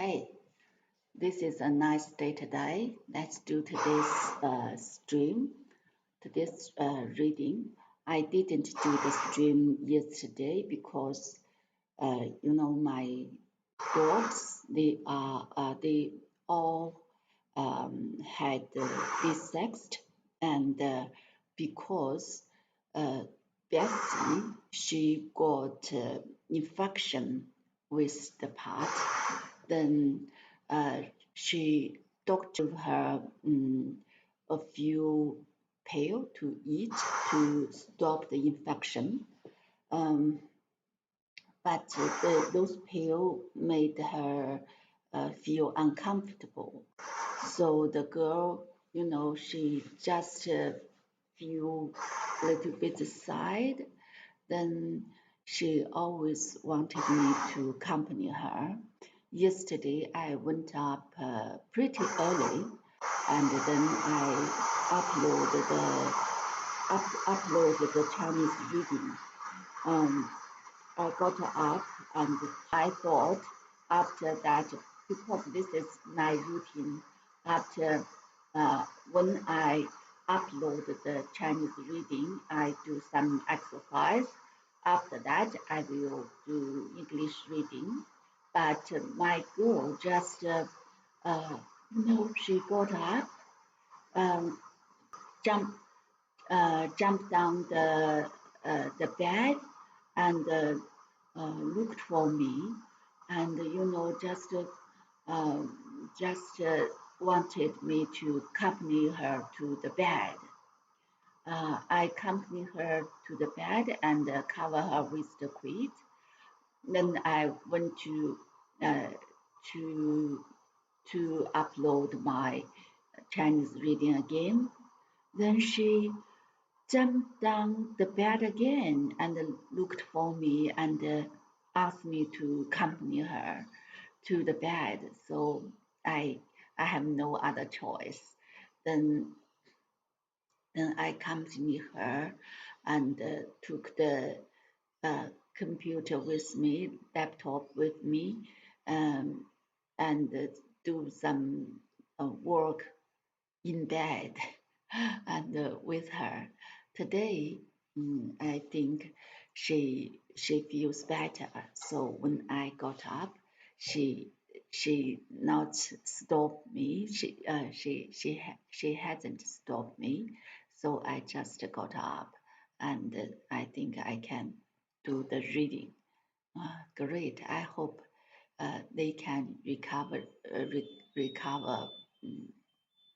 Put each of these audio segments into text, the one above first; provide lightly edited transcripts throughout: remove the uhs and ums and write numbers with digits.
Hey, this is a nice day today. Let's do today's reading. I didn't do the stream yesterday because my dogs they all had desexed, and because uh, Bessie she got infection with the part, then uh, she doctor her a few pill to eat to stop the infection. Um, but those pills made her feel uncomfortable. So the girl, she just feel a little bit sad. Then she always wanted me to accompany her. Yesterday I went up pretty early, and then I uploaded the Chinese reading. Um, I got up and I thought after that, because this is my routine, after when I upload the Chinese reading, I do some exercise. After that, I will do English reading. But my girl just, she got up, um, jumped, jumped down the bed and looked for me, and just wanted me to accompany her to the bed. I accompanied her to the bed and cover her with the quilt. Then I went uh, to to upload my Chinese reading again. Then she jumped down the bed again and looked for me and asked me to accompany her to the bed. So I I have no other choice. Then then I accompanied her and took the uh, computer with me, laptop with me, um, and do some work in bed and with her. Today, I think she feels better. So when I got up, she she not stopped me. She hasn't stopped me. So I just got up, and I think I can do the reading. Great. I hope they can recover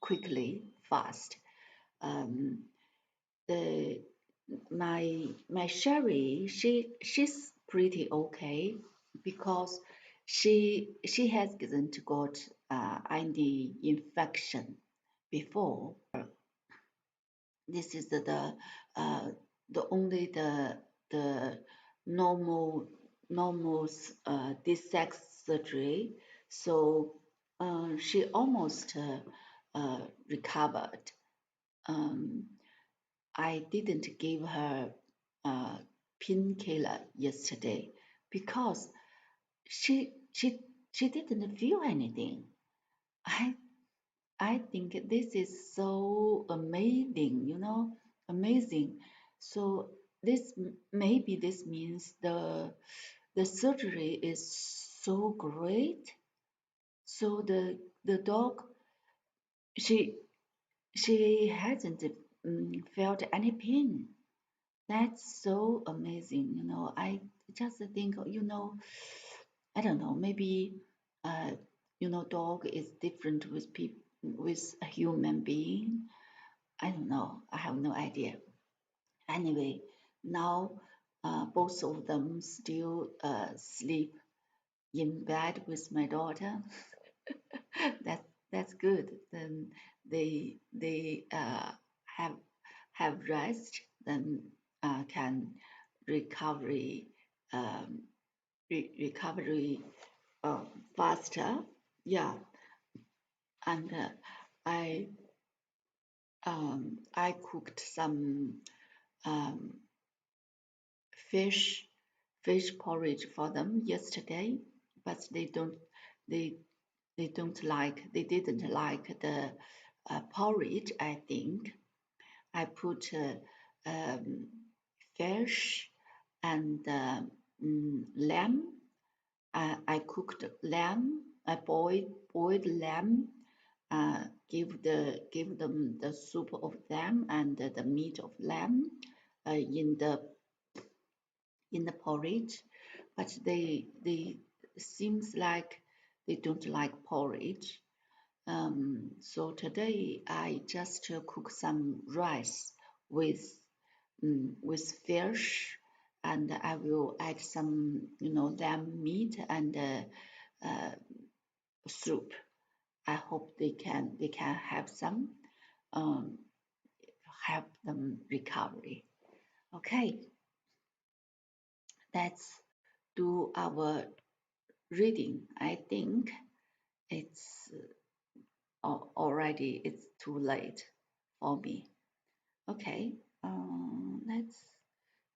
quickly, fast. Um, the my Sherry, she's pretty okay because she hasn't got any infection before. This is the only the normal normal this sex surgery. So she almost recovered. Um, I didn't give her uh, painkiller yesterday because she she didn't feel anything. I I think this is so amazing, amazing. So maybe this means the surgery is so great. So the dog she she hasn't felt any pain. That's so amazing. I just think, I don't know, maybe, uh, dog is different with people, with a human being. I don't know. I have no idea. Anyway, now both of them still sleep in bed with my daughter. That's good. Then they have rest, then can recovery recovery uh, faster. Yeah, and I I cooked some um, fish porridge for them yesterday, but they they didn't like the porridge, I think. I put fish and lamb. I cooked lamb. I boiled lamb. Give them the soup of lamb and the meat of lamb in the porridge, but they seems like they don't like porridge. So today I just cook some rice with with fish, and I will add some lamb meat and soup. I hope they can have some um, help them recovery. Okay, let's do our reading. I think it's already it's too late for me. Okay, let's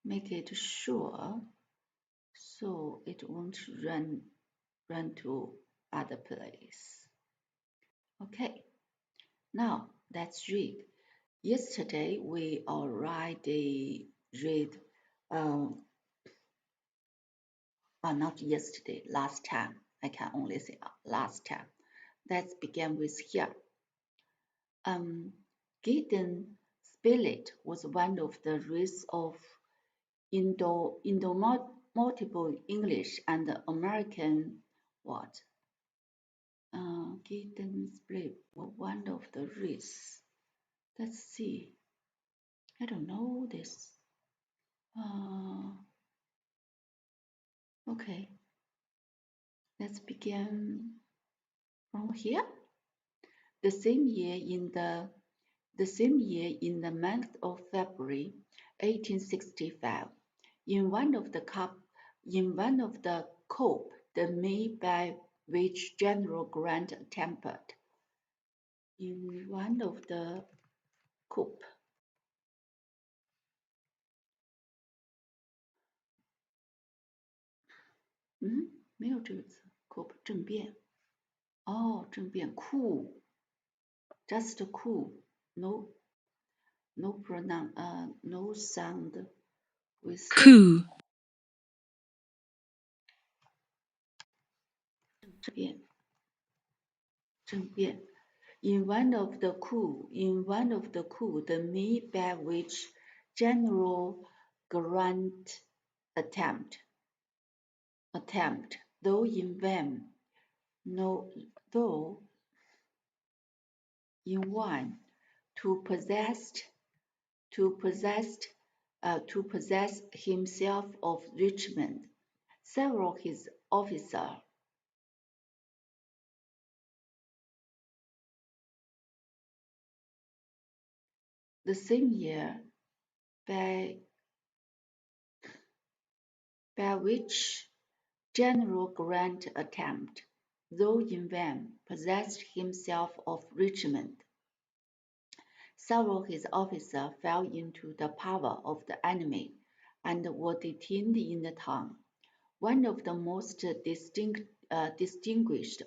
make it sure so it won't run to other place. Okay, now let's read. Yesterday we already read, um, not yesterday, last time. I can only say last time. Let's begin with here. Gideon Spilett was one of the race of multiple English and American what? Gideon Spilett was one of the race. Let's see. I don't know this. Okay. Let's begin from here. The same year in the month of February 1865, in one of the coup the May by which General Grant attempted. In one of the coup. 没有这个词 coup 政变。政变 coup just coup no no sound with coup, 政变 in one of the coup, the May by which General Grant attempt, though in vain, though in one, to possess himself of Richmond. Several his officers the same year by which General Grant attempt, though in vain, possessed himself of Richmond. Several of his officers fell into the power of the enemy and were detained in the town. One of the most distinguished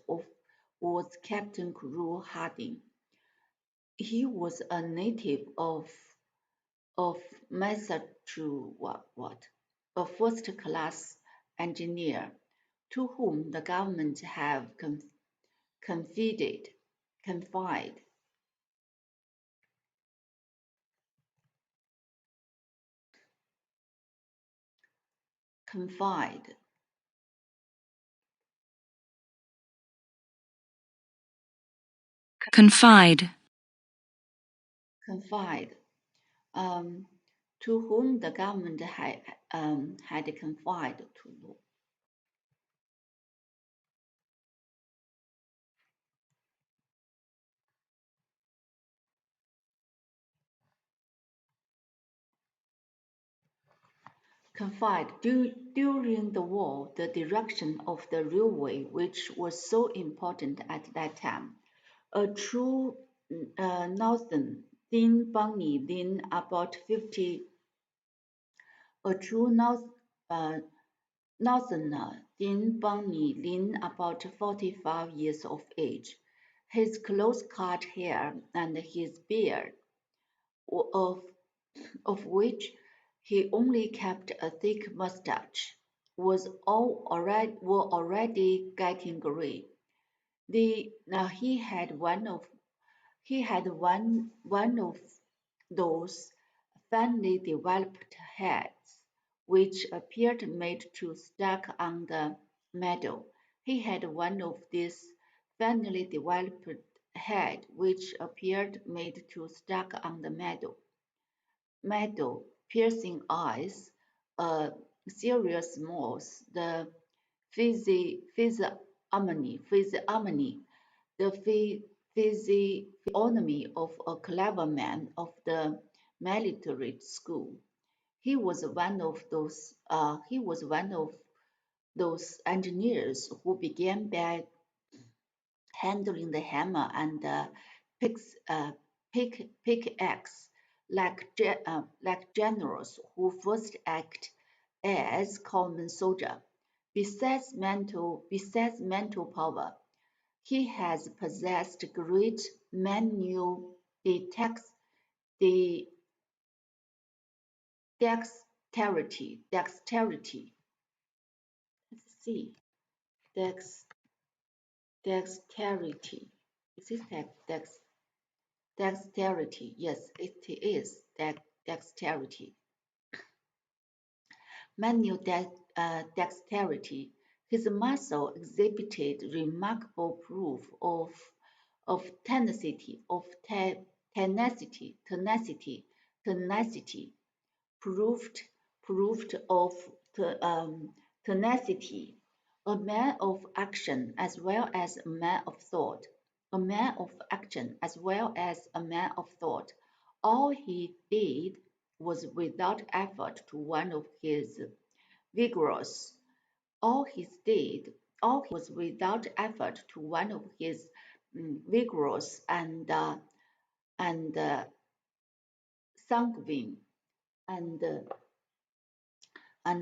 was Captain Carew Harding. He was a native of Massachusetts, a first-class engineer to whom the government have confided confide, to whom the government had confided to. During the war, the direction of the railway, which was so important at that time, a true northern thin bunny lean about 50, a true north Northerner Dean Bunny Lin, about 45 years of age, his close-cut hair and his beard, of, of which he only kept a thick mustache, were already getting gray. He had one of those finely developed heads which appeared made to stack on the meadow. He had one of these finely developed head which appeared made to stack on the meadow, piercing eyes, a serious mouth, the physiognomy the physiognomy of a clever man of the military school. He was one of those engineers who began by handling the hammer and the pickaxe like generals who first act as common soldier. Besides mental power, he has possessed great manual de- dexterity. Let's see, dex, dexterity. Is it dexterity? Yes, it is dexterity. Manual dexterity. His muscle exhibited remarkable proof of tenacity, proved proved of tenacity, a man of action as well as a man of thought, a man of action as well as a man of thought. All he did was without effort to one of his vigorous. All he did, all he was without effort to one of his vigorous and sanguine and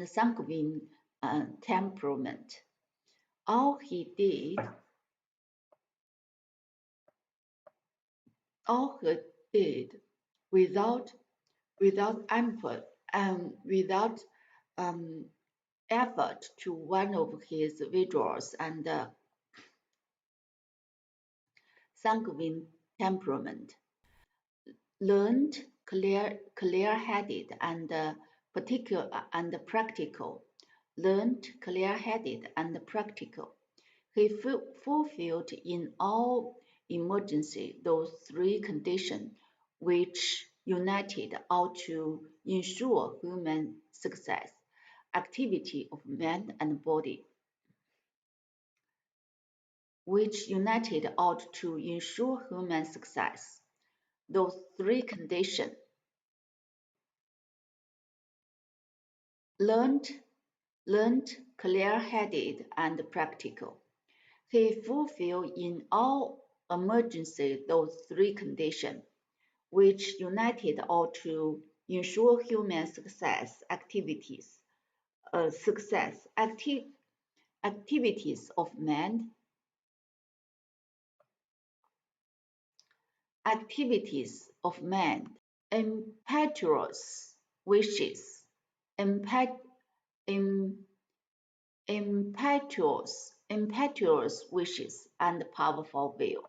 sanguine temperament. All he did, all he did, without without um, effort to one of his vigorous and sanguine temperament, learned, clear-headed, and particular and practical. Learned, clear-headed, and practical. He fulfilled in all emergency those three conditions which united all to ensure human success: activity of mind and body, which united all to ensure human success. Those three conditions: learned, clear-headed, and practical. He fulfilled in all emergency those three conditions, which united all to ensure human success activities, activities of man, activities of man, impetuous wishes, impet, im, impetuous wishes, and powerful will.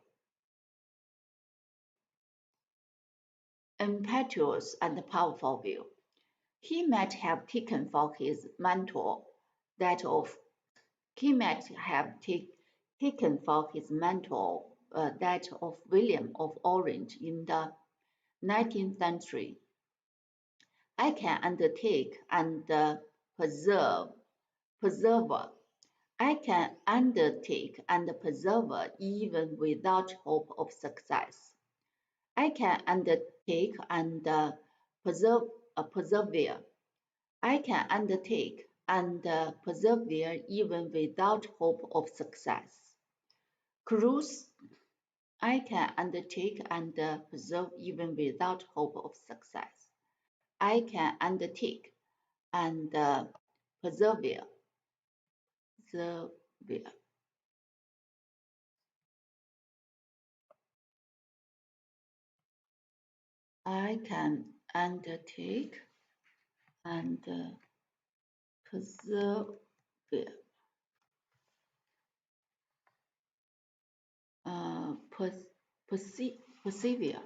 Impetuous and powerful will. He might have taken for his mentor that of he might have taken for his mentor that of William of Orange in the 19th century. I can undertake and persevere. I can undertake and persevere even without hope of success. I can undertake and persevere. I can undertake and persevere even without hope of success. Cruise, I can undertake and persevere even without hope of success. I can undertake and persevere. persevere. I can undertake and persevere. Persevere.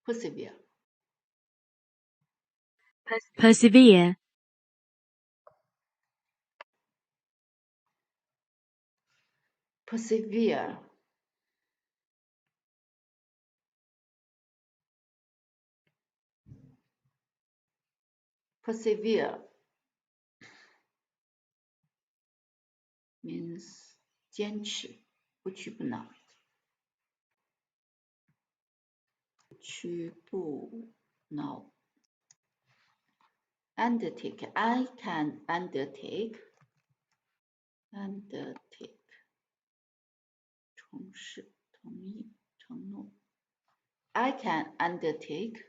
Persevere. Persevere. Persevere. Persevere means 坚持，不屈不挠。屈不挠。Undertake. I can undertake. Undertake. 从事，同意，承诺。I can undertake.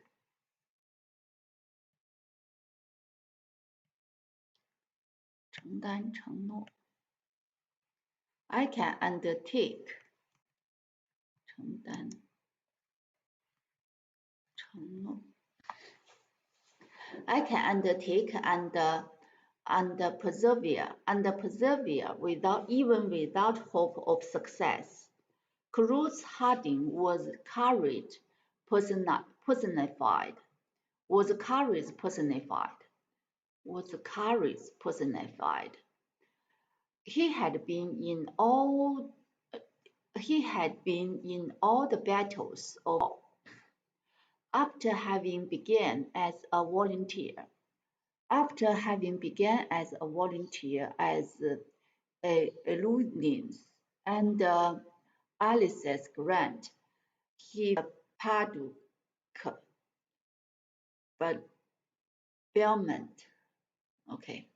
承担，承诺。I can undertake. 承担，承诺。I can undertake and persevere without hope of success. Cruz Harding was courage personified. Was courage personified. Was courage personified. He had been in all the battles of after having begun as a volunteer. After having begun as a volunteer as a Ulysses and Ulysses Grant, he Paducah, but Belmont. Okay.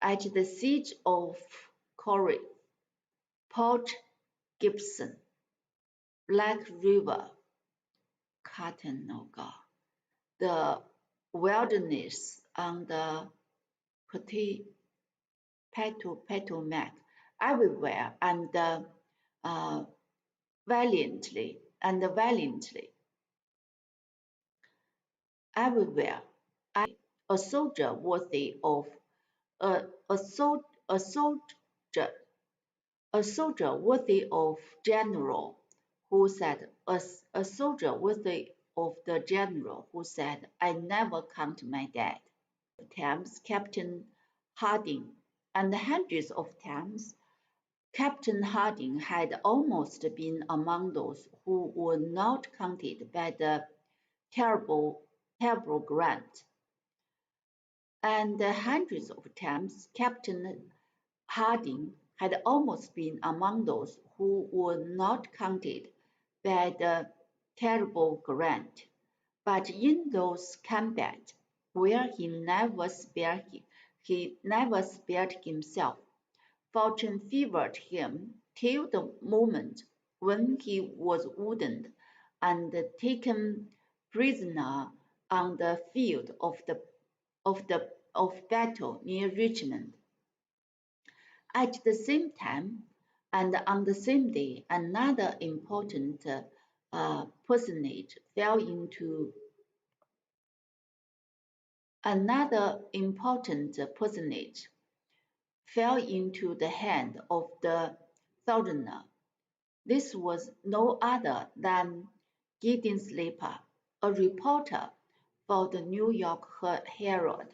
At the siege of Corinth, Port Gibson, Black River, Chattanooga, the Wilderness on the Potomac, everywhere valiantly, everywhere, a soldier worthy of a soldier worthy of general who said a soldier worthy of the general who said, I never count my dead. Times Captain Harding, and hundreds of times Captain Harding had almost been among those who were not counted by the terrible Grant. And hundreds of times Captain Harding had almost been among those who were not counted by the terrible Grant. But in those combats where he never spared himself, fortune favored him till the moment when he was wounded and taken prisoner on the field of battle near Richmond. At the same time, and on the same day, another important personage fell into the hand of the Southerner. This was no other than Gideon Sleeper, a reporter for the New York Herald,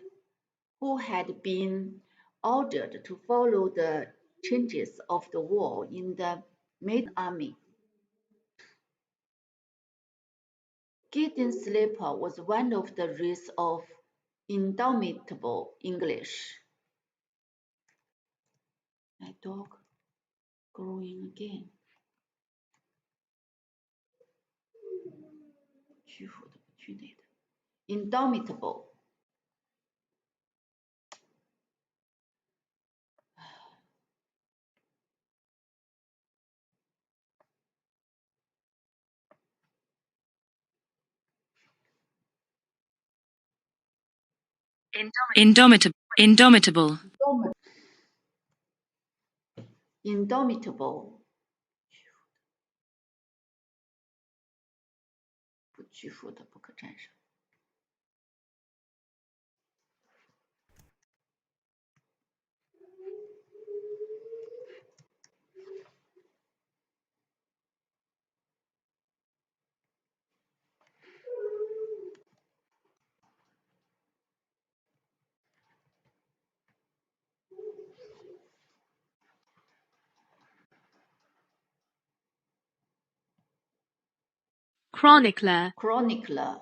who had been ordered to follow the changes of the war in the main army. Gideon Sleeper was one of the race of indomitable English. My dog growing again. 屈服的，不屈内的。Indomitable. Indomitable. indomitable 不屈服的，不可战胜。chronicler, chronicler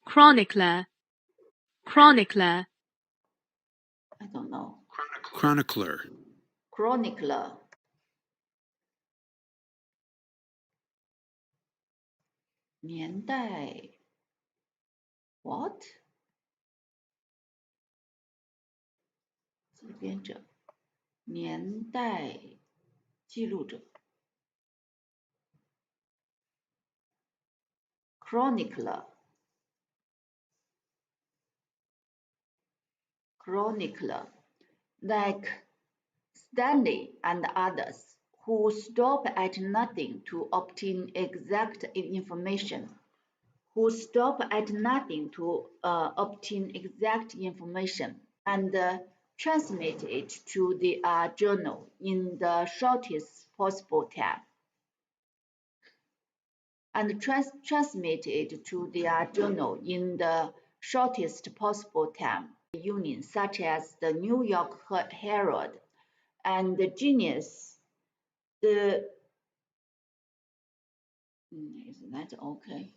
chronicler, chronicler, I don't know chronicler, chronicler 年代 what 记编者年代记录者 chronicler chronicler like Stanley and others who stop at nothing to obtain exact information and transmit it to the journal in the shortest possible time. Unions such as the New York Herald and the Genius, is that okay?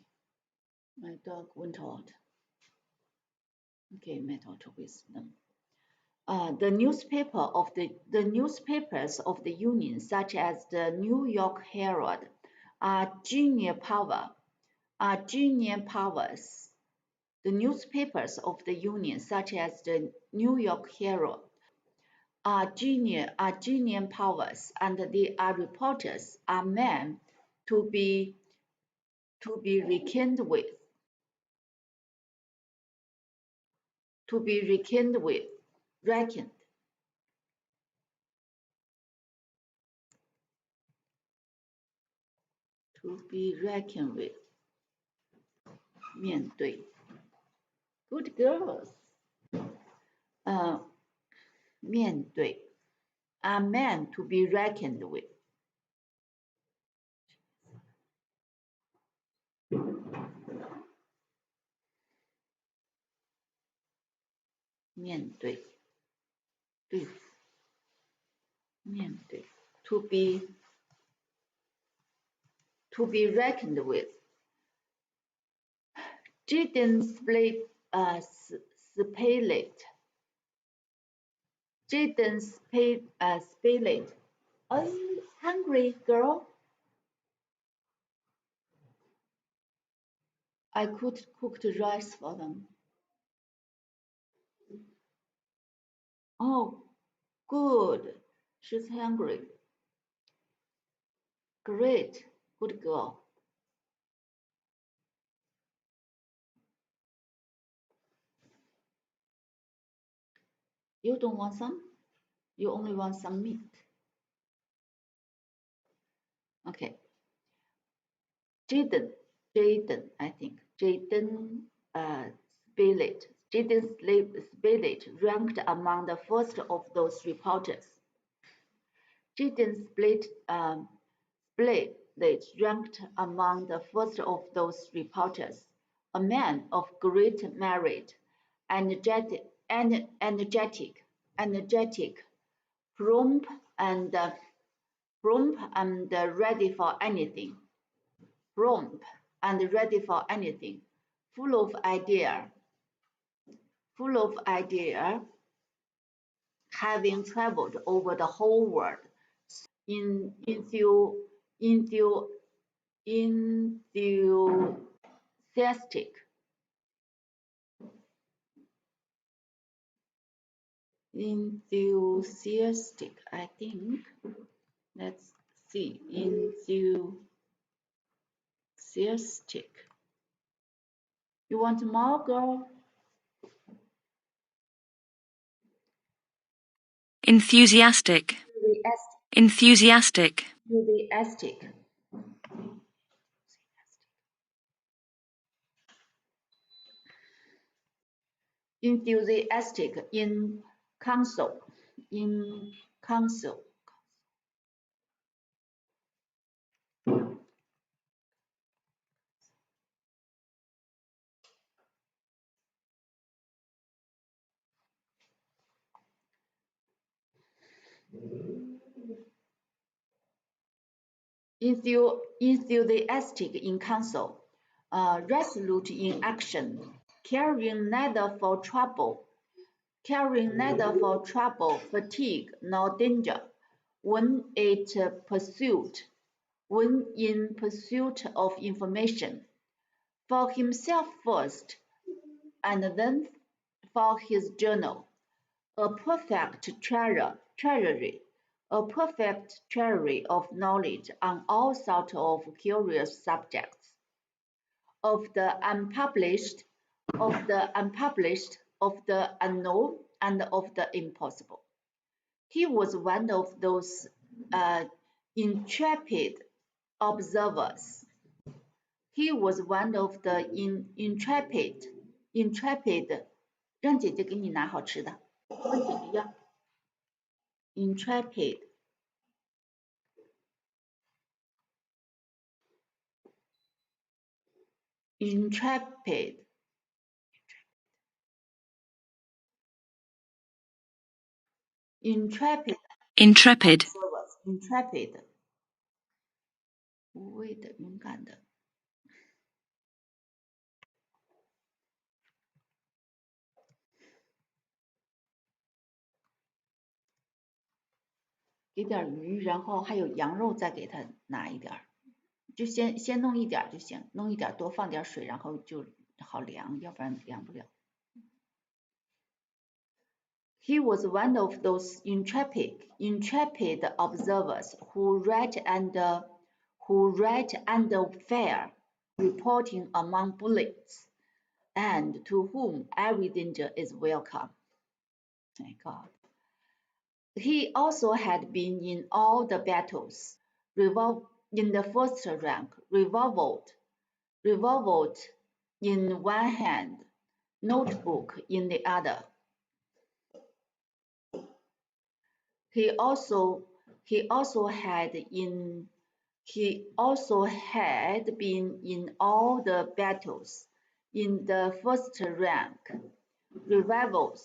My dog went out. Okay, met out with them. The newspapers of the Union, such as the New York Herald, are genial powers. The newspapers of the Union, such as the New York Herald, are genial powers, and their reporters are men to be reckoned with. To be reckoned with. Reckoned. To be reckoned with. 面对 Good girls. 面对 are men to be reckoned with. 面对对付面对 to be reckoned with. Jaden split spillet. Jaden spillet. Are you hungry, girl? I could cook the rice for them. Oh, good. She's hungry. Great. Good girl. You don't want some? You only want some meat. Okay. Jaden, I think. Jaden Spilett. Jaden Spilett ranked among the first of those reporters. Jaden Spilett ranked among the first of those reporters. A man of great merit, energetic, prompt and ready for anything. Prompt and ready for anything. Full of idea. Having traveled over the whole world. Enthusiastic, I think. Let's see. Enthusiastic. You want more, girl? enthusiastic, Enthusiastic. Enthusiastic. Enthusiastic in council. In council. Enthusiastic in counsel, resolute in action, caring neither for fatigue, nor danger, when in pursuit of information, for himself first, and then for his journal, a perfect treasury of knowledge on all sorts of curious subjects, of the unpublished, of the unknown, and of the impossible. He was one of those intrepid observers. He was one of the intrepid， 让姐姐给你拿好吃的，问姐姐要。intrepid intrepid 无畏的勇敢的给点鱼，然后还有羊肉，再给他拿一点，就先弄一点就行，弄一点多放点水，然后就好凉，要不然凉不了。He was one of those intrepid observers who read under fire, reporting among bullets, and to whom every danger is welcome. My God. He also had been in all the battles, in the first rank, revolved in one hand, notebook in the other. He also had been in all the battles, in the first rank, revolver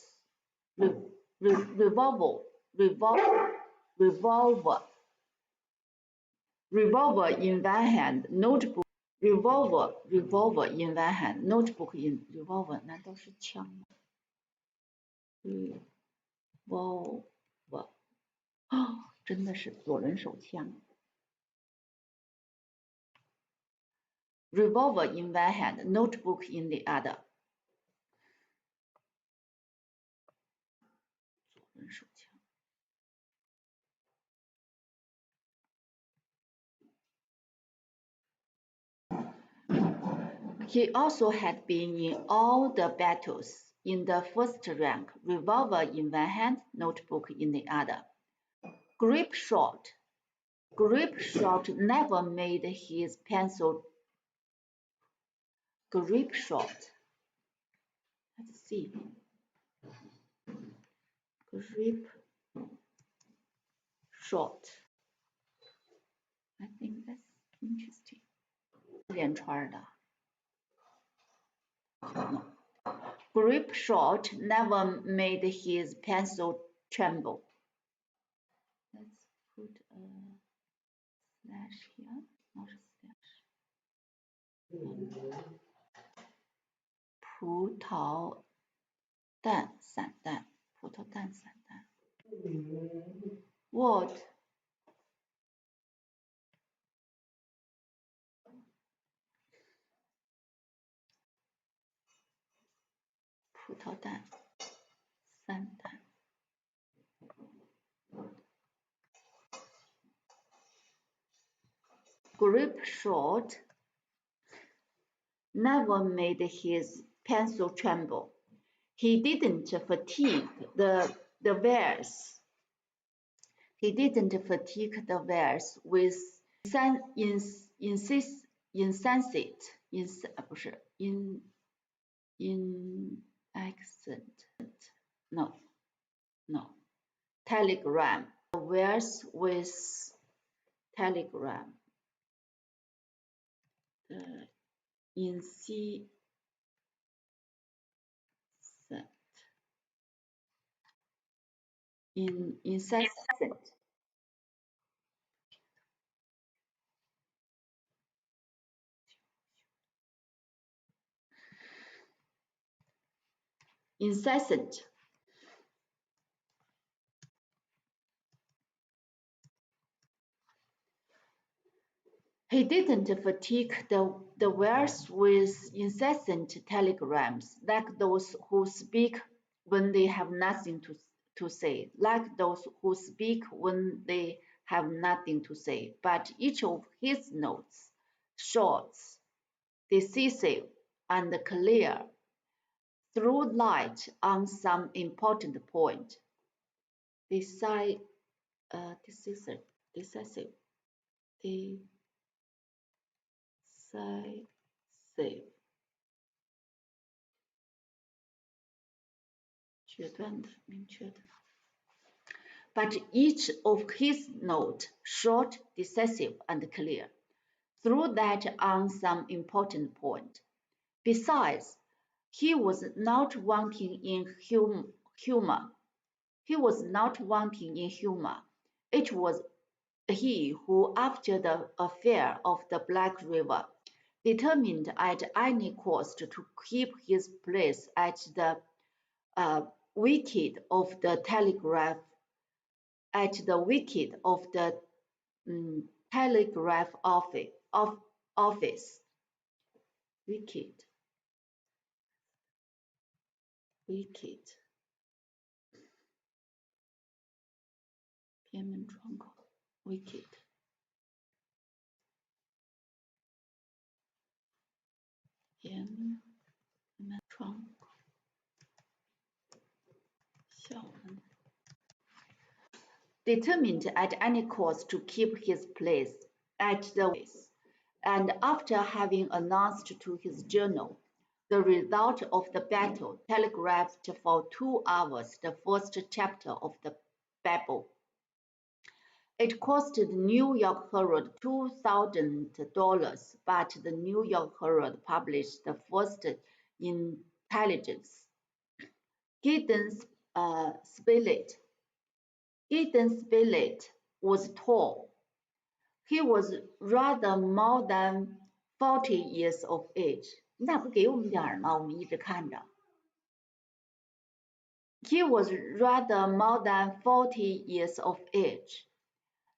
in one hand, notebook revolver in one hand, notebook in revolver 难道是枪吗？revolver 真的是左轮手枪。Revolver in one hand, notebook in the other. 左轮手枪。He also had been in all the battles, in the first rank, revolver in one hand, notebook in the other. Grip shot never made his pencil. Grip shot. Let's see. Grip shot. I think that's interesting. 连串的。Grip shot never made his pencil tremble. Let's put a slash here, not a slash. 葡萄蛋散弹 What? 葡萄蛋散弹 Grip shot never made his pencil tremble. He didn't fatigue the bears. He didn't fatigue the wires with insensate, accent, no, telegram. The wires with telegram. Incessant. Incessant. Incessant. He didn't fatigue the wires with incessant telegrams, like those who speak when they have nothing to say, like those who speak when they have nothing to say. But each of his notes, short, decisive, and clear, threw light on some important point. Decisive, decisive, decisive.决断的，明确的。But each of his note, short, decisive, and clear, threw that on some important point. Besides, he was not wanting in humor. He was not wanting in humor. It was he who, after the affair of the Black River, determined at any cost to keep his place at the wicket of the telegraph office. Wicket. Wicket. 偏门窗口 wicket 偏门窗口小门 determined at any cost to keep his place at the office, and after having announced to his journal the result of the battle, telegraphed for 2 hours the first chapter of the Bible. It cost the New York Herald $2,000, but the New York Herald published the first intelligence. Gideon Spilett. Gideon Spilett was tall. He was rather more than 40 years of age. 你咋不给我们点儿呢？我们一直看着。He was rather more than 40 years of age.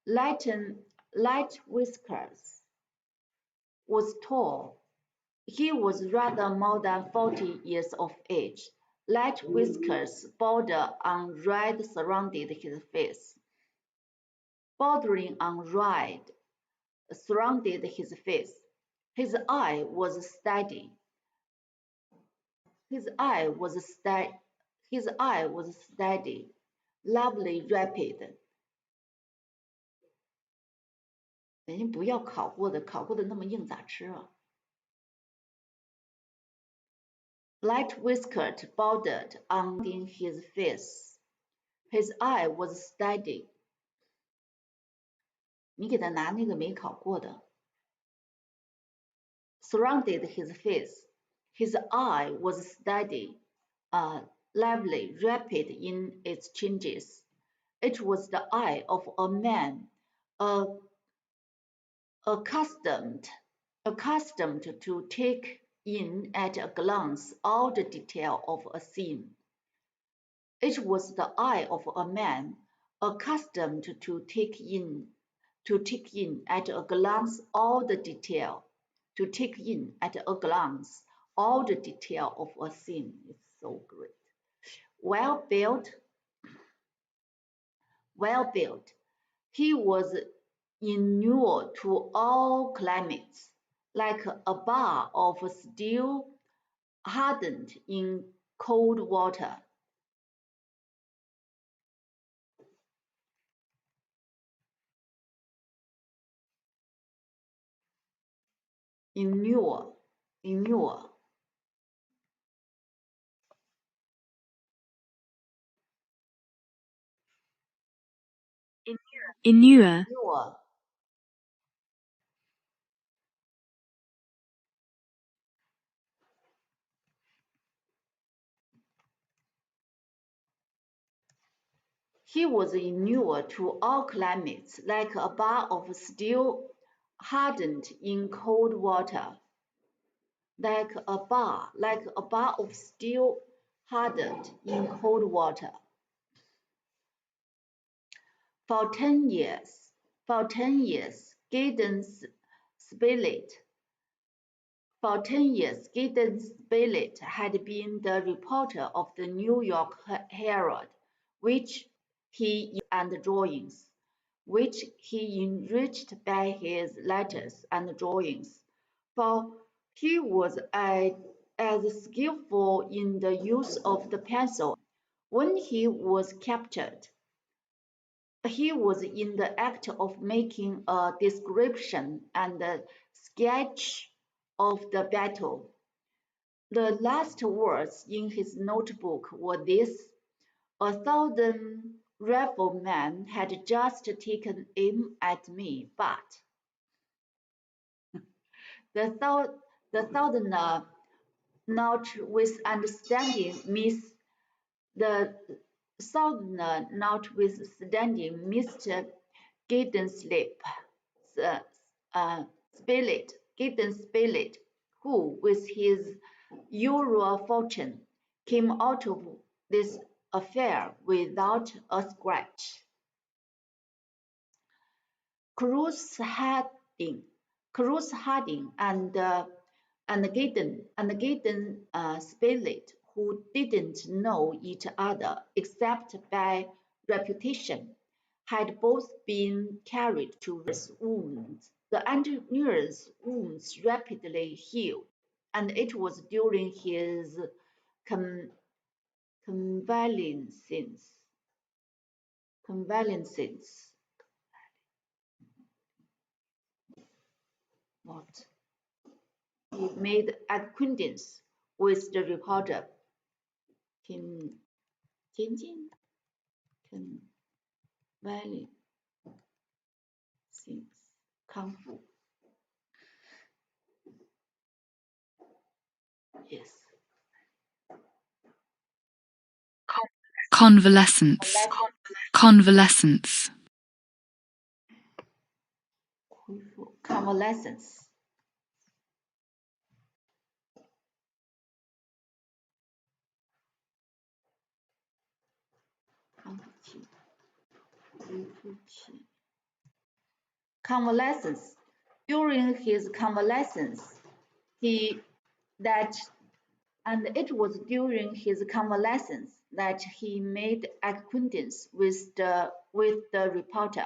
Light whiskers. Was tall. He was rather more than 40 years of age. Light whiskers bordering on red surrounded his face. Bordering on red surrounded his face. His eye was steady. His eye was steady, lovely, rapid. 人家不要烤过的，烤过的那么硬咋吃啊 ？Light whiskered bordered on his face. His eye was steady. 你给他拿那个没烤过的。Surrounded his face. His eye was steady, lively, rapid in its changes. It was the eye of a man accustomed to take in at a glance all the detail of a scene. It was the eye of a man accustomed to take in at a glance all the detail, of a scene. It's so great. Well built. He was inured to all climates, like a bar of steel hardened in cold water. inure, inure, inure, inure. He was inured to all climates, like a bar of steel hardened in cold water. Like a bar of steel hardened in cold water. For 10 years, Gideon Spilett had been the reporter of the New York Herald, which he and drawings, which he enriched by his letters and drawings, for he was as skillful in the use of the pencil. When he was captured, he was in the act of making a description and a sketch of the battle. The last words in his notebook were these: "1,000 riflemen had just taken aim at me, but the Southerner, notwithstanding Mr. uh, Gideon Spilett, who, with his usual fortune, came out of this affair without a scratch. Cruz Harding, and Gideon Spilett, who didn't know each other except by reputation, had both been carried to R's wounds. The engineer's wounds rapidly healed, and it was during his con- convalescence convalescence what he made acquaintance with the reporter Tim Tianjin convalescence Kung Fu. Yes. convalescence, convalescence, Convalescence. Convalescence. During his convalescence, he that and it was during his convalescence that he made acquaintance with the reporter.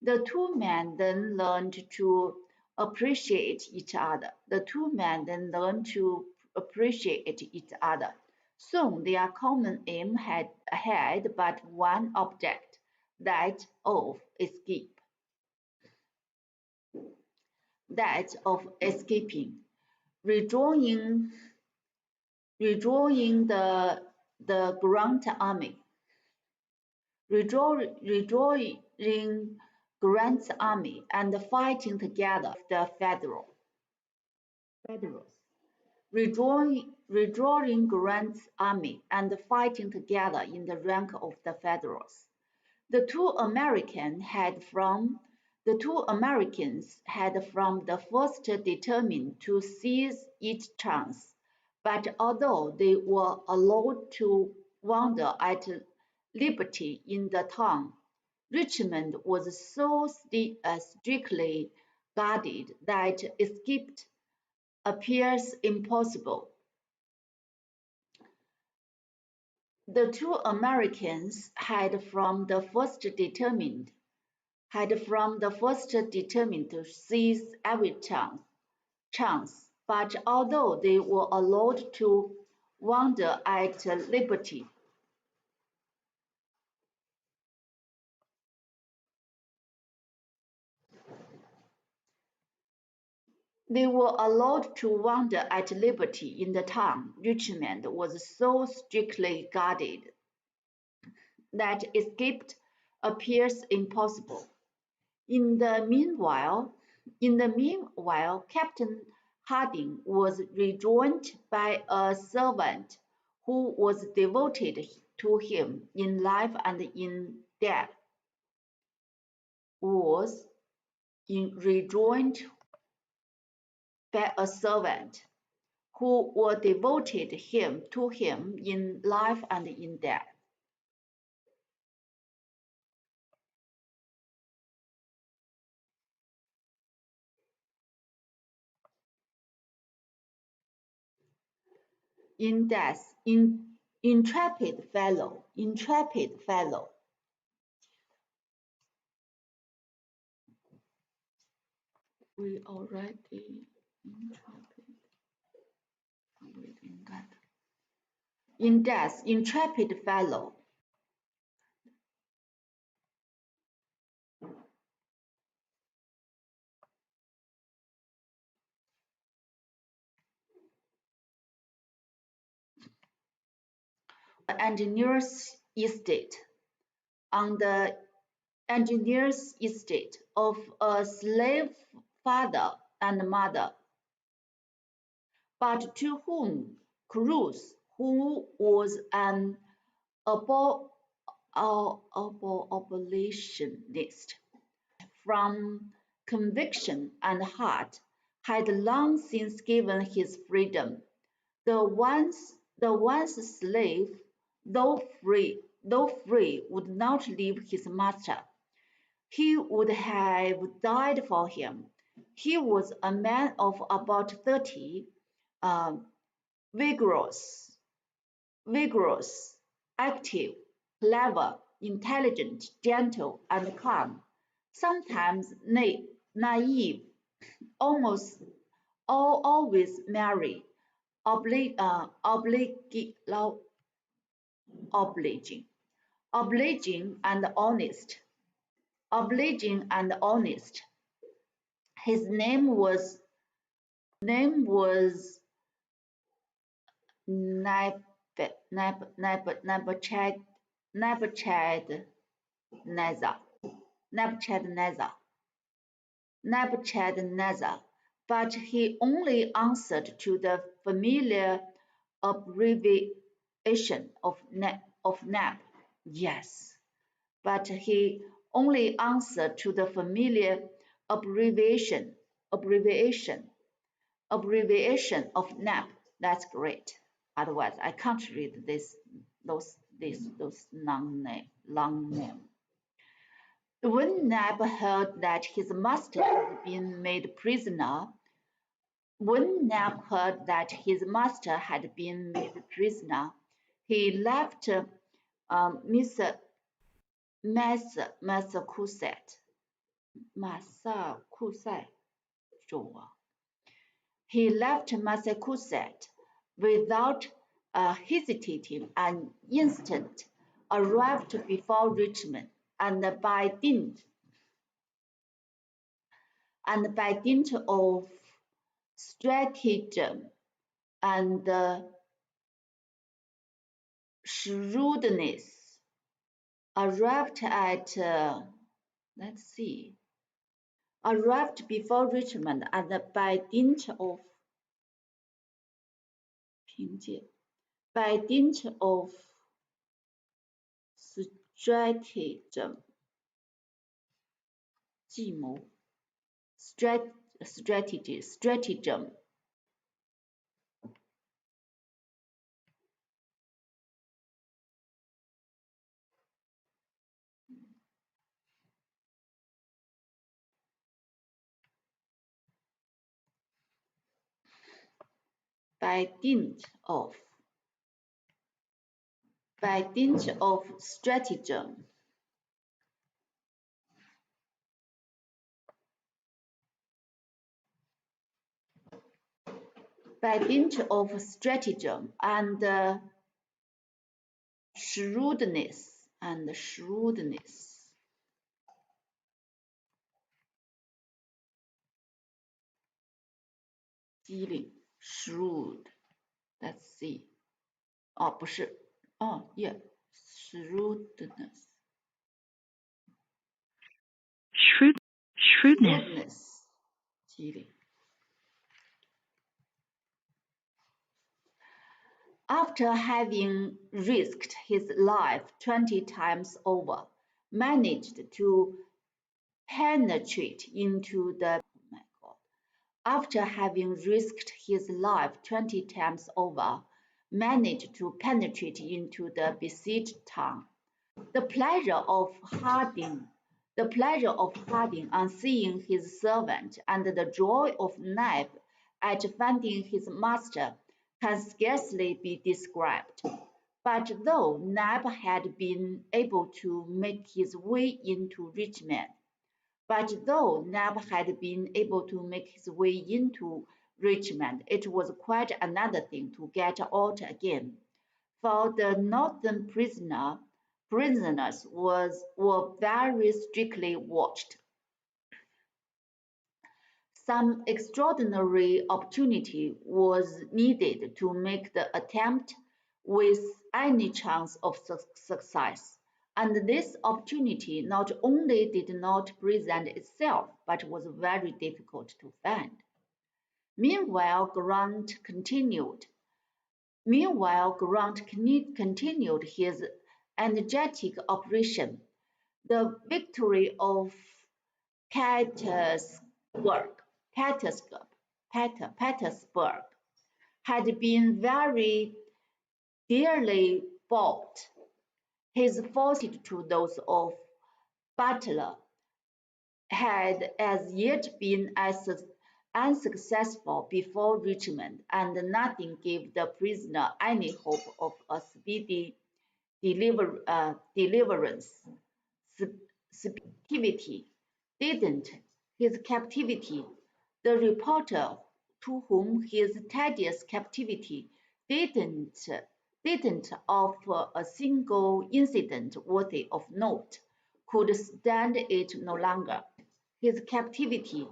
The two men then learned to appreciate each other. Soon their common aim had but one object, that of escape, that of escaping, rejoining rejoining the Grand Army, rejoining Grant's army and fighting together with the Federals. Rejoining Grant's army and fighting together in the rank of the Federals. The two Americans had from the first determined to seize each chance, but although they were allowed to wander at liberty in the town, Richmond was so strictly guarded that escape appears impossible. The two Americans had from the first determined to seize every chance, but although they were allowed to wander at liberty, They were allowed to wander at liberty in the town. Richmond was so strictly guarded that escape appears impossible. In the meanwhile, Captain Harding was rejoined by a servant who was devoted to him in life and in death. Rejoined by a servant who were devoted to him in life and in death. In death, intrepid fellow. We already intrepid. Reading that. In death, intrepid fellow. Engineer's estate. On the engineer's estate of a slave father and mother, but to whom Cruz, who was an abolitionist from conviction and heart, had long since given his freedom. The once slave, though free, would not leave his master. He would have died for him. He was a man of about 30, vigorous, active, clever, intelligent, gentle, and calm, sometimes naive, always merry, obliging and honest. His name was Nebuchadnezzar, but he only answered to the familiar abbreviation of Neb. Yes, but he only answered to the familiar abbreviation of Neb. That's great. Otherwise, I can't read those long name. When Neb heard that his master had been made prisoner, he left Massachusetts. He left Massachusetts without hesitating and instant arrived before Richmond, and by dint of stratagem and shrewdness, arrived before Richmond, and by dint of stratagem, 计谋 stratagem by dint of stratagem. By dint of stratagem and shrewdness, 机灵 shrewd. Let's see. 哦，不是，哦，yeah, shrewdness. Shrewdness. 机灵。After having risked his life 20 times over, managed to penetrate into the After having risked his life 20 times over, managed to penetrate into the besieged town. The pleasure of Harding on seeing his servant, and the joy of Neb at finding his master, can scarcely be described. But though Neb had been able to make his way into Richmond, it was quite another thing to get out again, for the northern prisoners were very strictly watched. Some extraordinary opportunity was needed to make the attempt with any chance of success, and this opportunity not only did not present itself, but was very difficult to find. Meanwhile, Grant continued his energetic operation. The victory of Petersburg had been very dearly bought. His forces to those of Butler had as yet been unsuccessful before Richmond, and nothing gave the prisoner any hope of a speedy deliverance. His captivity, the reporter to whom his tedious captivity didn't offer a single incident worthy of note, could stand it no longer. His captivity,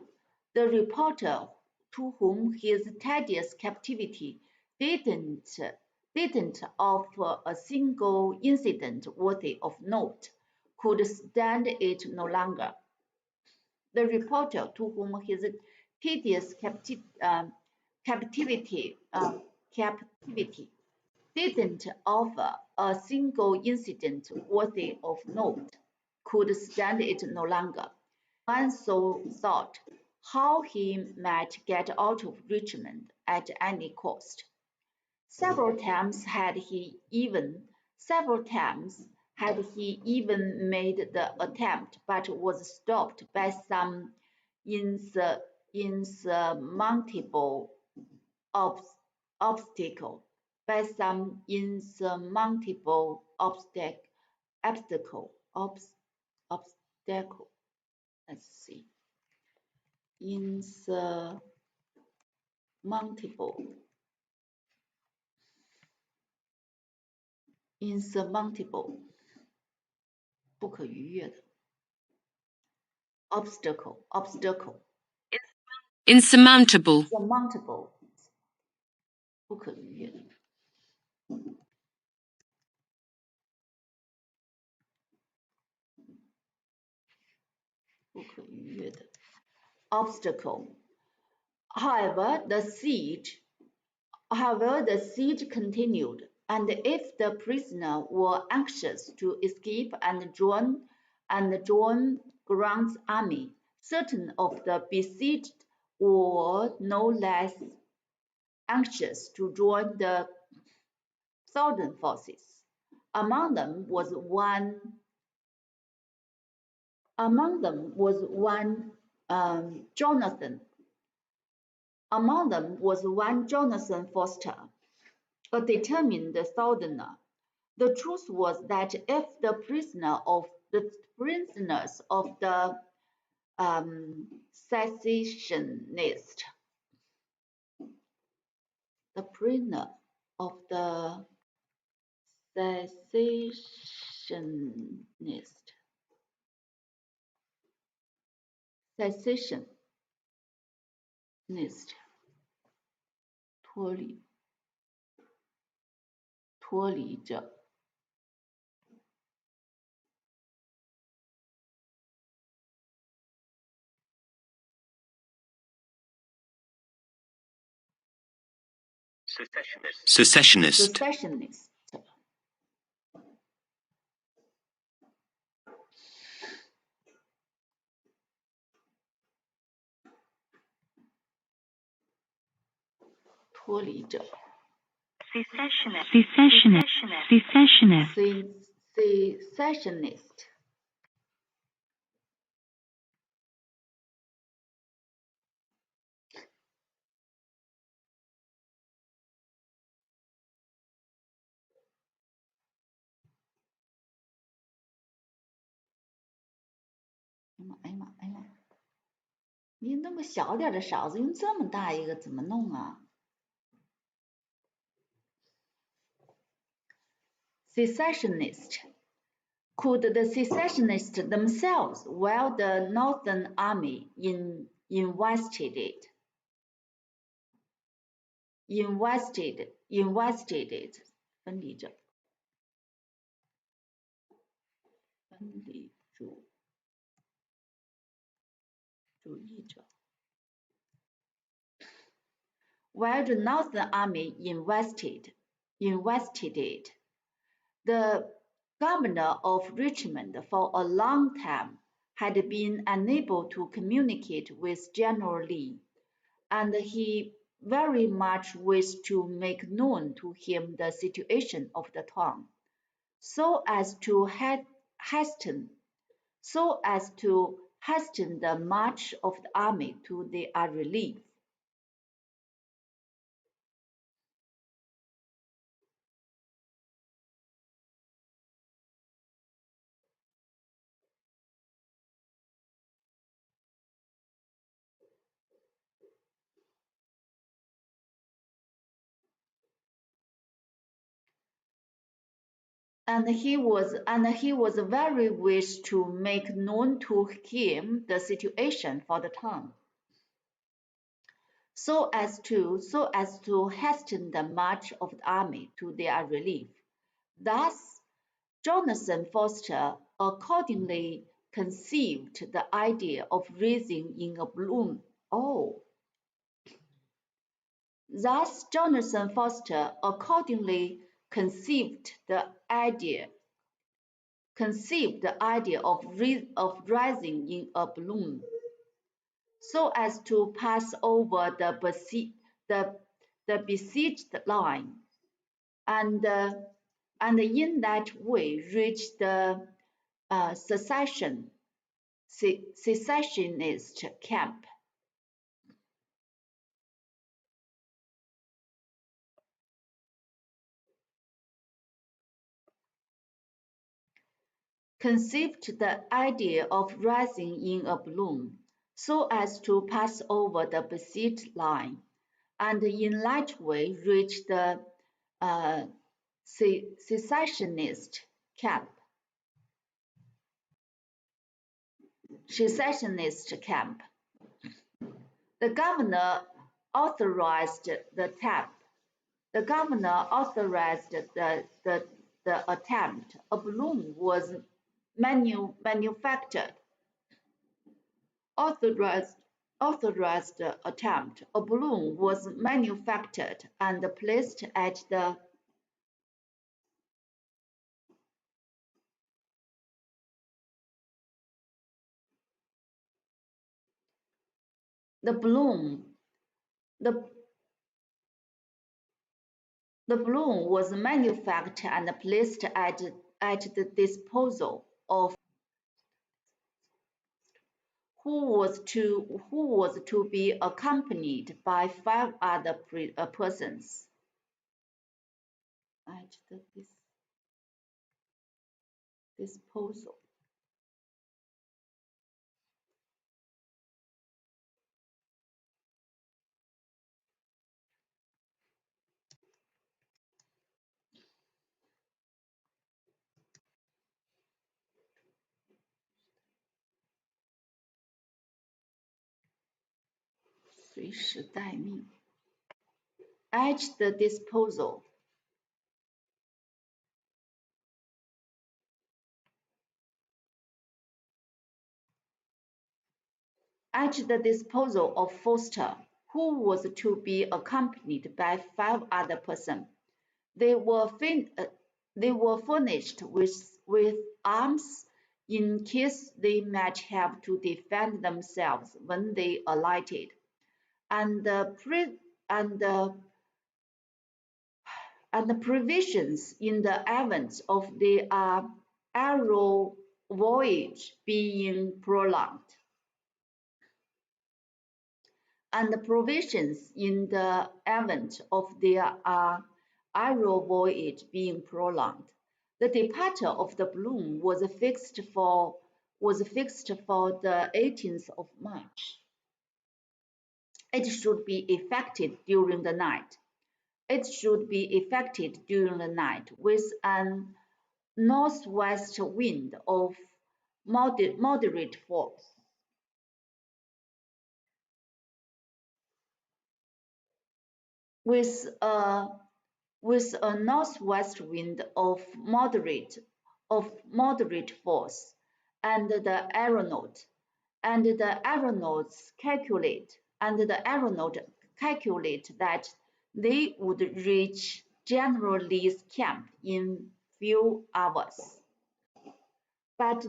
the reporter to whom his tedious captivity didn't offer a single incident worthy of note, could stand it no longer. The reporter to whom his tedious captivity didn't offer a single incident worthy of note could stand it no longer. One so thought how he might get out of Richmond at any cost. Several times had he even made the attempt, but was stopped by some insurmountable obstacle. Let's see. Insurmountable 不可逾越的 obstacle Insurmountable. 不可逾越的 obstacle. However, the siege continued, and if the prisoner were anxious to escape and join Grant's army, certain of the besieged were no less anxious to join the Southern forces. Among them was one Jonathan Foster, a determined Southerner. The truth was that if the prisoners of the secessionists 脱离着。Secessionist. Secessionist. 脱离着。Secessionist. Secessionist. Secessionist. Secessionist. 哎呀妈，哎呀妈！你那么小点的勺子，用这么大一个怎么弄啊？ Secessionist. Could the secessionists themselves, while the Northern Army invested, 分离着，分离主义者。While the Northern Army invested it, the governor of Richmond for a long time had been unable to communicate with General Lee, and he very much wished to make known to him the situation of the town, so as to hasten the march of the army to their relief. And he was very wished to make known to him the situation for the town, so as to hasten the march of the army to their relief. Thus, Jonathan Foster accordingly conceived the idea of raising in a balloon. Thus, Jonathan Foster accordingly conceived the idea of rising in a balloon, so as to pass over the besieged line, and in that way reach the secessionist camp. Conceived the idea of rising in a balloon, so as to pass over the besieged line, and in that way reach the secessionist camp. The governor authorized the attempt. A balloon was manufactured. Authorized attempt. A balloon was manufactured and placed at the balloon was manufactured and placed at the disposal of who was to be accompanied by 5 other persons. At the disposal. At the disposal. At the disposal of Foster, who was to be accompanied by 5 other persons. They were furnished with arms in case they might have to defend themselves when they alighted, and the provisions in the event of their aero voyage being prolonged. And the provisions in the event of their aero voyage being prolonged. The departure of the balloon was fixed for the 18th of March. It should be effected during the night. It should be effected during the night with an northwest wind of moderate force. With a northwest wind of moderate force, and the aeronauts calculate that they would reach General Lee's camp in few hours. But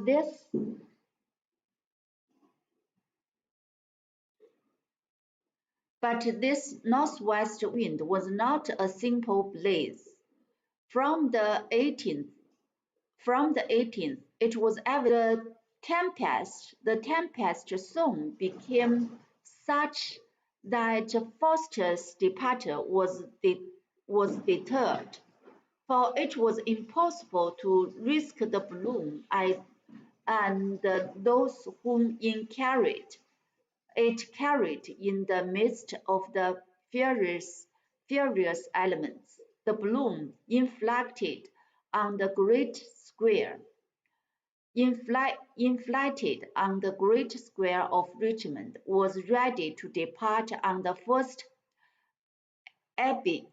this northwest wind was not a simple breeze. From the 18th, it was evident the tempest soon became such that Foster's departure was deterred, for it was impossible to risk the balloon and those whom it carried in the midst of the furious elements. The balloon inflated on the great square of Richmond was ready to depart on the first abatement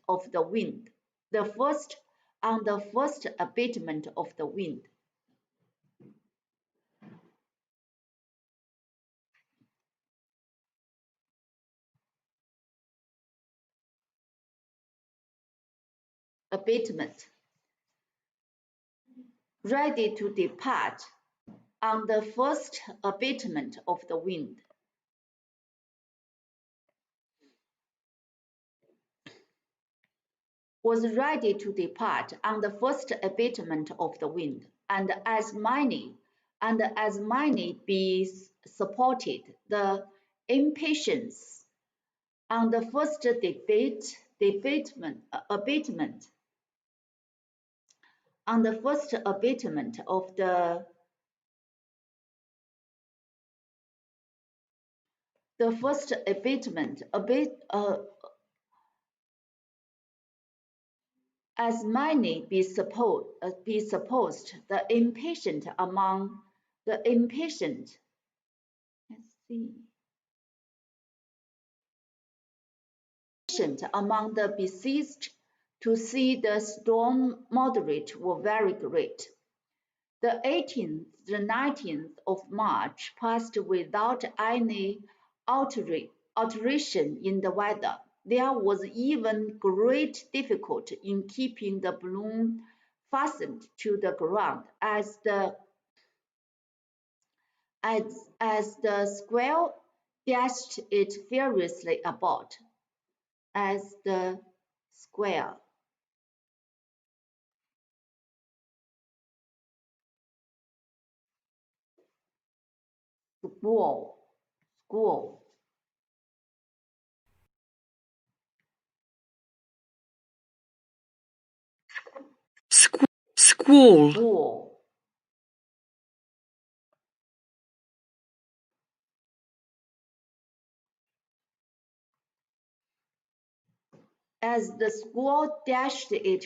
of the wind. Abatement of the wind. Ready to depart on the first abatement of the wind. Was ready to depart on the first abatement of the wind, and as many bees supported the impatience on the first abatement on the first abatement of the first abatement as many be supposed the impatient among the impatient among the besieged to see the storm moderate were very great. The 19th of March passed without any alteration in the weather. There was even great difficulty in keeping the balloon fastened to the ground as the squall dashed it furiously about. Squall Squall. As the squall dashed it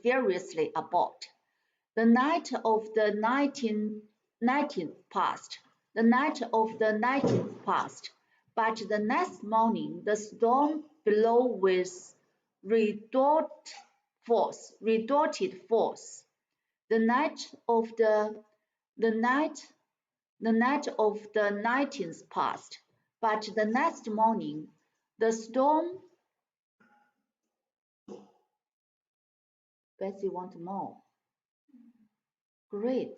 furiously about. The night of the 19th passed. The night of the 19th passed, but the next morning the storm blew with redoubled force. The night of the 19th passed, but the next morning the storm. Bessie wants more. Great.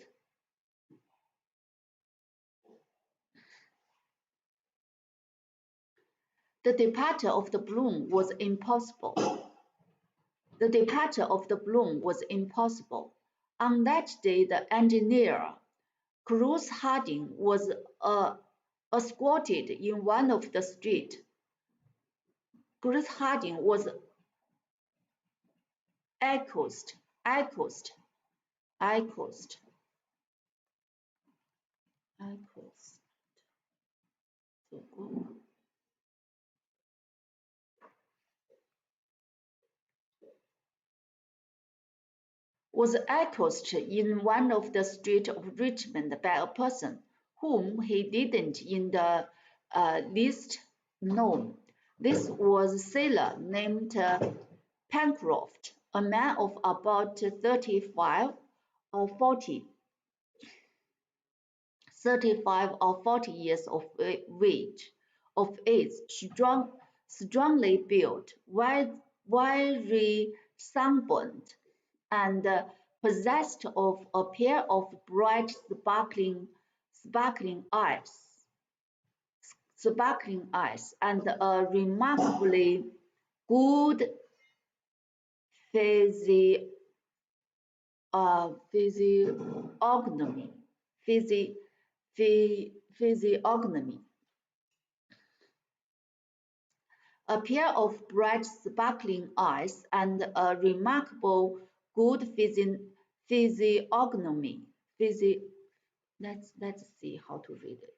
The departure of the balloon was impossible. On that day, the engineer, Cruz Harding, was escorted in one of the streets. Cruz Harding was accosted in one of the streets of Richmond by a person whom he didn't in the least know. This was a sailor named Pencroft, a man of about 35 or 40 years of age, strongly built, wiry sunburned, and possessed of a pair of bright sparkling eyes and a remarkably good physiognomy. A pair of bright sparkling eyes and a remarkable good physiognomy. Let's see how to read it.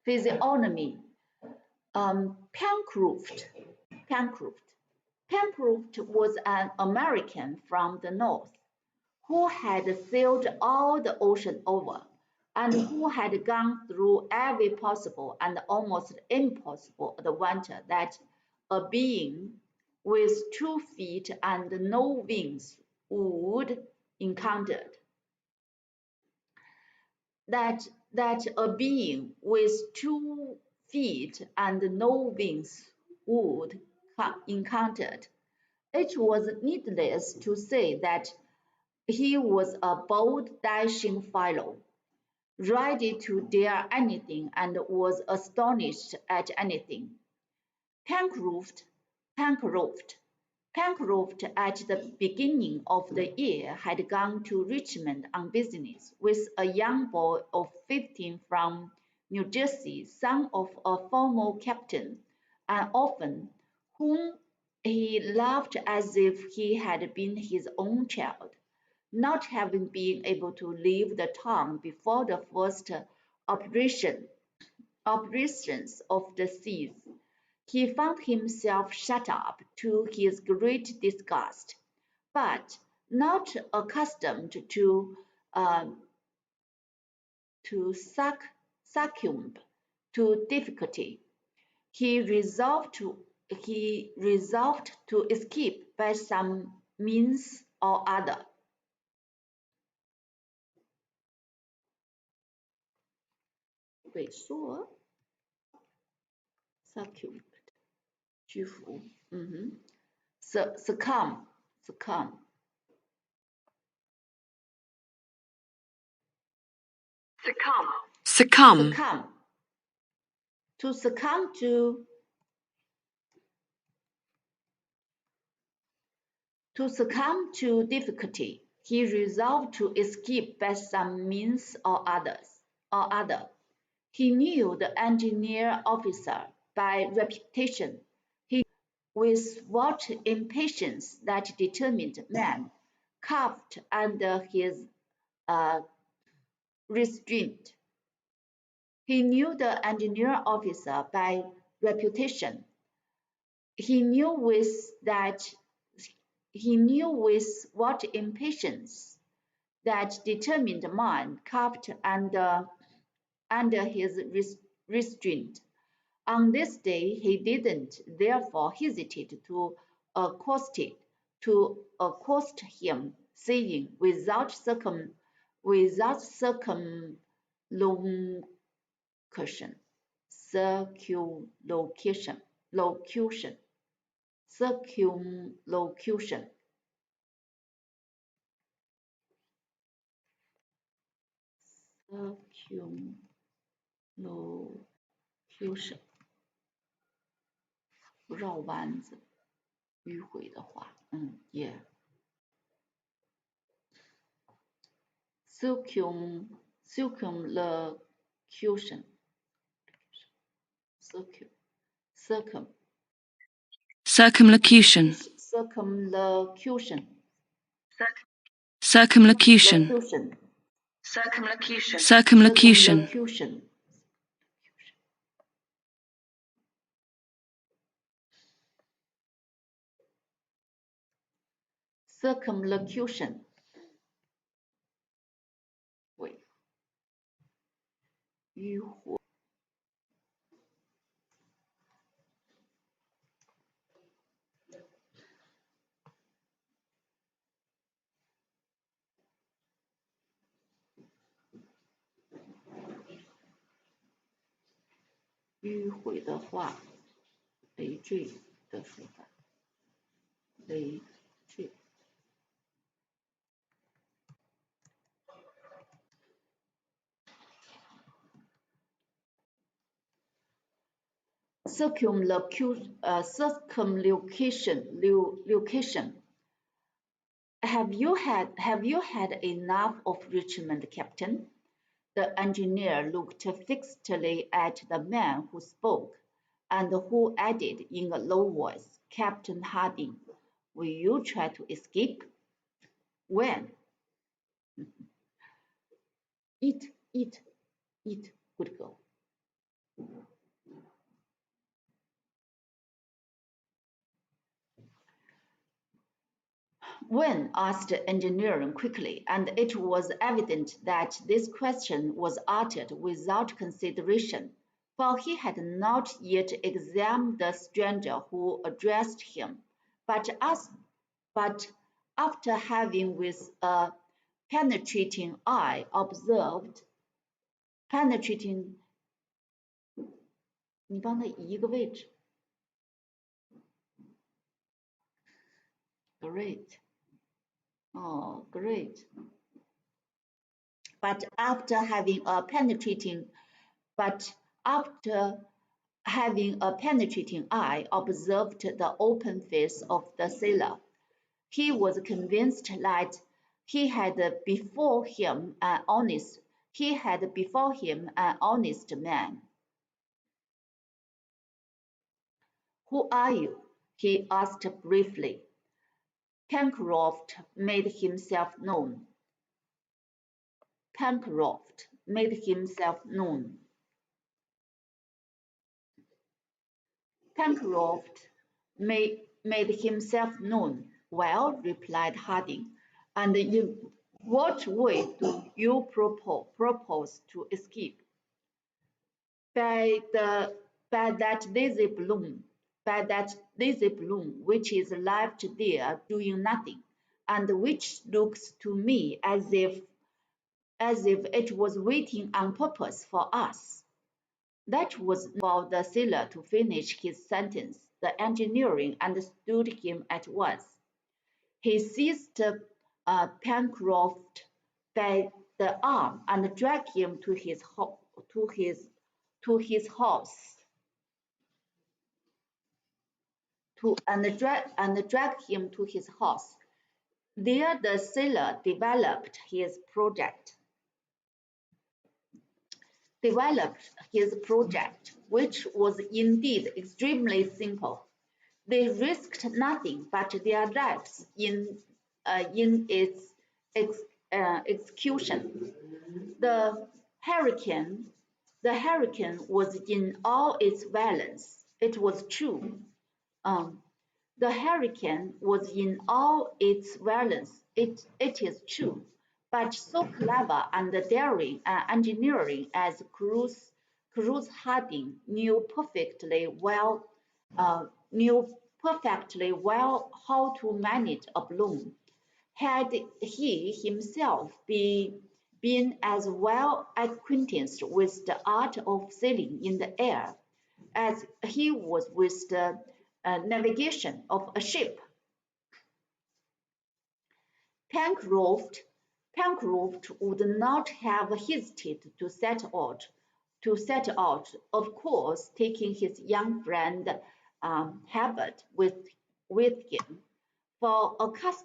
Physiognomy. Pencroft was an American from the North, who had sailed all the ocean over, and who had gone through every possible and almost impossible adventure that a being with 2 feet and no wings would encounter. That a being with 2 feet and no wings would encounter. It was needless to say that he was a bold, dashing fellow, ready to dare anything and was astonished at anything. Pencroft at the beginning of the year had gone to Richmond on business with a young boy of 15 from New Jersey, son of a former captain, an orphan, whom he loved as if he had been his own child. Not having been able to leave the town before the first operations of the siege, he found himself shut up, to his great disgust. But not accustomed to succumb to difficulty, he resolved to escape by some means or other. Succumb. 屈服，succumb. Succumb. To succumb to difficulty, he resolved to escape by some means or other. He knew the engineer officer by reputation. with what impatience that determined man coughed under his restraint. He knew the engineer officer by reputation. He knew with what impatience that determined mind coughed under his restraint. On this day he didn't therefore hesitate to accost him, saying without circumlocution, circumlocution.绕弯子，迂回的话，yeah. Circumlocution. Circumlocution. Circumlocution. Circumlocution. Circumlocution. Circumlocution. Circumlocution. 迂回。迂回的话，累赘的说法，累赘。Circumlocution. Have you had enough of Richmond, Captain? The engineer looked fixedly at the man who spoke, and who added in a low voice, Captain Harding, will you try to escape? When? Eat, good girl. When asked the engineer quickly, and it was evident that this question was uttered without consideration, for he had not yet examined the stranger who addressed him, but after having with a penetrating eye observed, penetrating， 你帮他移一个位置。Great. Oh, great. But after having a penetrating eye observed the open face of the sailor, he was convinced that he had before him an honest man. Who are you? He asked briefly. Pencroft made himself known. Pencroft made himself known. Well, replied Harding, and in what way do you propose to escape? By that lazy balloon which is left there doing nothing, and which looks to me as if it was waiting on purpose for us. That was for the sailor to finish his sentence. The engineer understood him at once. He seized Pencroft by the arm and dragged him to his house. Dragged him to his house. There the sailor developed his project, which was indeed extremely simple. They risked nothing but their lives in its execution. The hurricane, the hurricane was in all its violence. It was true. Um, the hurricane was in all its violence. It is true. But so clever and daring engineering as Cruz Harding knew perfectly well how to manage a balloon. Had he himself been as well acquainted with the art of sailing in the air as he was with the navigation of a ship, Pencroft would not have hesitated to set out, of course, taking his young friend Herbert with him, for accustomed